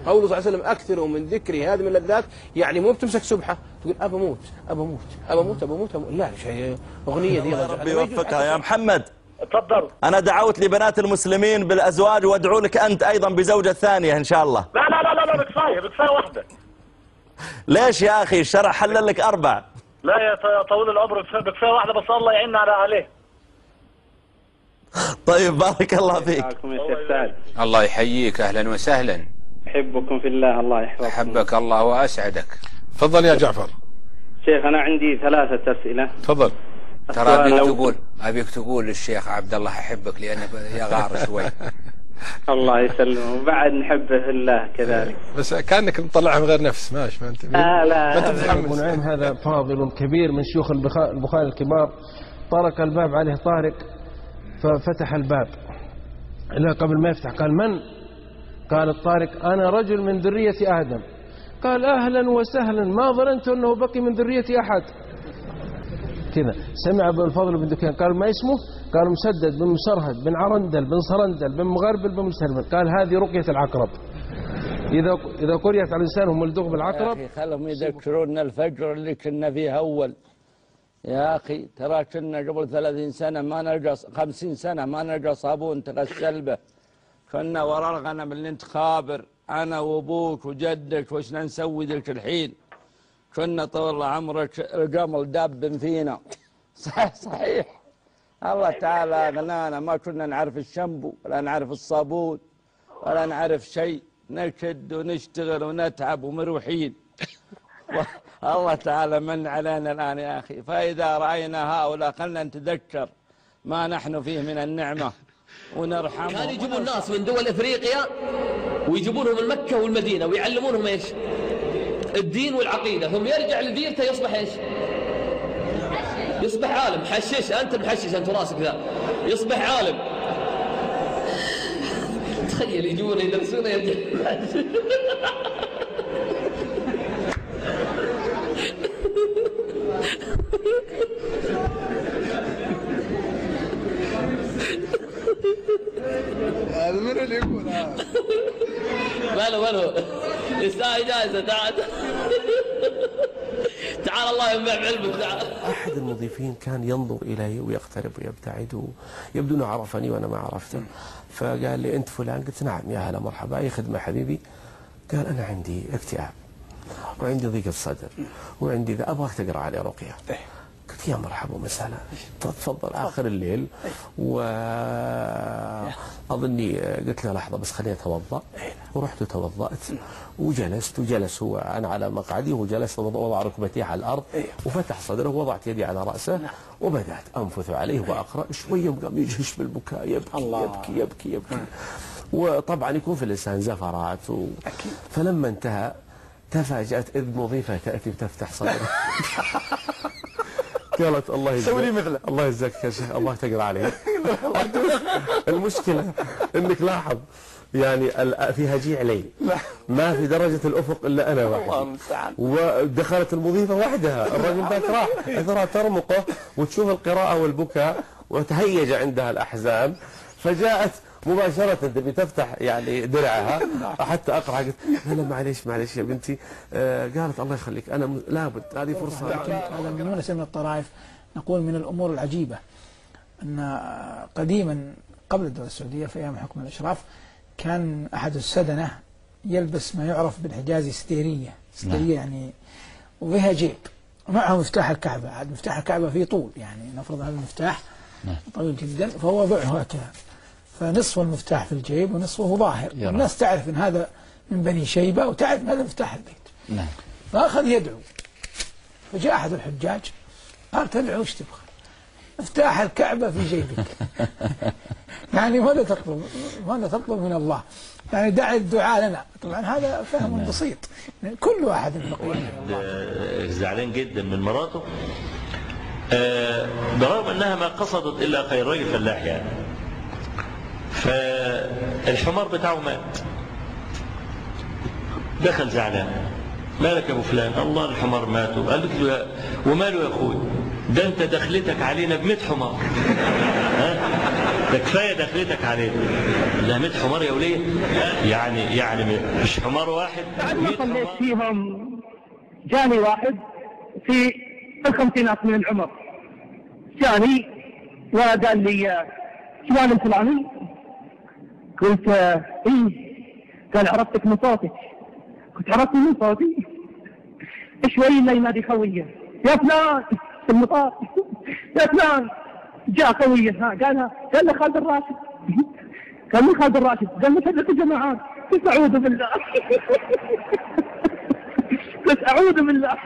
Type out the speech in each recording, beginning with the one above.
قوله صلى الله عليه وسلم أكثروا من ذكري هذه من اللذات، يعني مو بتمسك سبحة تقول أبى أموت أبى أموت أبى أموت أبى أموت، لا شيء أغنية دي ربي يوفقها يا محمد. تفضل. أنا دعوت لبنات المسلمين بالأزواج وأدعو لك أنت أيضا بزوجة ثانية إن شاء الله. لا لا لا لا بكفاية واحدة. ليش يا أخي الشرع حلل لك 4؟ لا يا طويل العمر بكفاية واحدة بس الله يعيننا عليه. طيب بارك الله فيك. يا شيخ سعد. الله يحييك، أهلا وسهلا. أحبكم في الله، الله يحفظكم. أحبك الله وأسعدك. تفضل يا جعفر. شيخ أنا عندي 3 أسئلة. تفضل. ترى أبيك تقول للشيخ عبد الله أحبك لأنك يا غار شوي. الله يسلمه، وبعد نحبه في الله كذلك. بس كأنك مطلعها من غير نفس، ماشي ما أنت. لا ما أنت أبو نعيم هذا فاضل كبير من شيوخ البخاري الكبار، طرق الباب عليه طارق ففتح الباب. لا قبل ما يفتح قال من؟ قال الطارق أنا رجل من ذرية آدم. قال أهلا وسهلا، ما ظننت أنه بقي من ذرية أحد. كذا سمع أبو الفضل بن دكان قال ما اسمه؟ قال مسدد بن مسرهد بن عرندل بن صرندل بن مغربل بن مسلمل. قال هذه رقية العقرب، إذا قريت على الإنسان هم ملدوغ بالعقرب. يا أخي خلهم يذكرون الفجر اللي كنا فيه أول. يا أخي ترى كنا قبل 30 سنة ما نلقى 50 سنة ما نلقى صابون تغسل به. كنا ورا الغنم اللي انت خابر أنا وأبوك وجدك، وش نسوي ذلك الحين؟ كنا طول عمرك القمل داب فينا. صحيح الله تعالى أغنانا، ما كنا نعرف الشامبو ولا نعرف الصابون ولا نعرف شيء، نكد ونشتغل ونتعب ومروحين. الله تعالى من علينا الآن يا أخي. فإذا رأينا هؤلاء خلنا نتذكر ما نحن فيه من النعمة ونرحمهم. كانوا يجيبون الناس من دول إفريقيا ويجيبونهم من مكة والمدينة ويعلمونهم إيش؟ الدين والعقيدة، ثم يرجع لديرته يصبح إيش؟ يصبح عالم. حشش أنت محشش أنت راسك ذا، يصبح عالم. تخيل يجون يدرسونه يرجع. هذا من اللي يقول هذا؟ ماله يستاهل جائزة. تعال الله ينفع بعلمك. أحد المضيفين كان ينظر إلي ويقترب ويبتعد، ويبدو أنه عرفني وأنا ما عرفته، فقال لي أنت فلان؟ قلت نعم. يا هلا مرحبا، أي خدمة حبيبي؟ قال أنا عندي اكتئاب وعندي ضيق الصدر وعندي ذا، أبغاك تقرأ علي رقية. قلت يا مرحبا ومسهلا، تفضل. آخر الليل وأظني قلت له لحظة بس خليني أتوضأ، ورحت وتوضأت وجلس هو، أنا على مقعدي وجلس، وضع ركبتي على الأرض وفتح صدره ووضعت يدي على رأسه وبدأت أنفث عليه وأقرأ. شوية قام يجهش بالبكاء، يبكي. وطبعا يكون في الإنسان زفرات فلما انتهى تفاجأت إذ مضيفة تأتي وتفتح صدره. قالت الله يجزاك، الله يجزاك يا شيخ، الله تقرا عليه. المشكلة انك لاحظ يعني في هجيع ليل ما في درجة الأفق إلا أنا وحدي، ودخلت المضيفة وحدها، الرجل ذاك راح أثرها ترمقه وتشوف القراءة والبكاء وتهيج عندها الأحزان، فجاءت مباشرة تبي تفتح يعني درعها حتى أقرأ. قلت لا معليش يا بنتي. قالت الله يخليك أنا لابد هذه فرصة. هذا من مناسبة من الطرائف. نقول من الأمور العجيبة أن قديما قبل الدولة السعودية في أيام حكم الأشراف كان أحد السدنة يلبس ما يعرف بالحجاز ستيرية يعني، وفيها جيب ومعه مفتاح الكعبة. عاد مفتاح الكعبة فيه طول، يعني نفرض هذا المفتاح طويل جدا، فهو وضعه هكذا، فنصف المفتاح في الجيب ونصفه ظاهر، والناس تعرف ان هذا من بني شيبة وتعرف ان هذا مفتاح البيت. فأخذ يدعو، فجاء أحد الحجاج قال تدعو وش تبغى؟ مفتاح الكعبة في جيبك. يعني ماذا تطلب من الله؟ يعني دع الدعاء لنا. طبعا هذا فهم بسيط، كل واحد زعلان جدا من مراته برغم انها ما قصدت الا خير، راجل فلاح يعني. فالحمار بتاعه مات، دخل زعلان، مالك يا ابو فلان؟ الله الحمار مات. قالت له وماله يا اخوي؟ ده انت دخلتك علينا ب100 حمار. ده كفايه دخلتك عليه. ده 100 حمار يا وليه؟ يعني مش حمار واحد. بعد ما صليت فيهم جاني واحد في الخمسينات من العمر، جاني وقال لي فلان الفلاني؟ قلت ايه. قال عرفتك من صوتك. قلت عرفتني من صوتي؟ شوي الا ينادي خويه يا فلان في المطار، يا فلان. جاء خويه قال له خالد الراشد. قال لي خالد الراشد. قال مثلث الجماعات. قلت اعوذ بالله. قلت اعوذ بالله.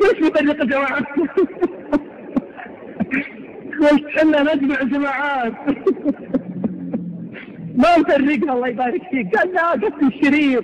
وش مثلث الجماعات؟ قلت احنا نجمع جماعات ما نفرقها الله يبارك فيك. قال لا قلت الشريط.